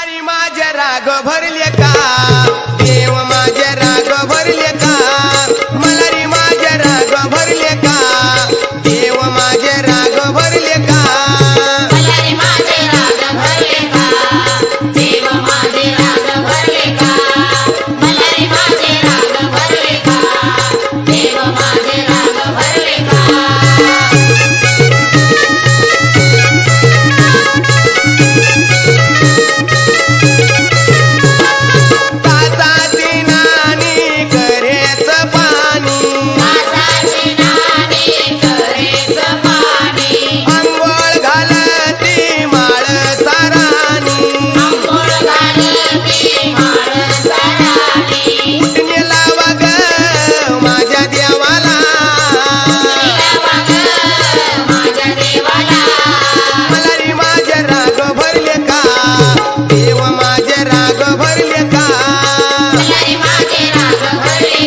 मलारी माझे राग भरले का देव माझे राग भरले का मलारी माझे राग भरले का देव माझे राग भरले का मलारी माझे राग भरले का देव माझे राग भरले का मलारी माझे राग भरले का देव माझे राग भरले का देव माझे राग भरले का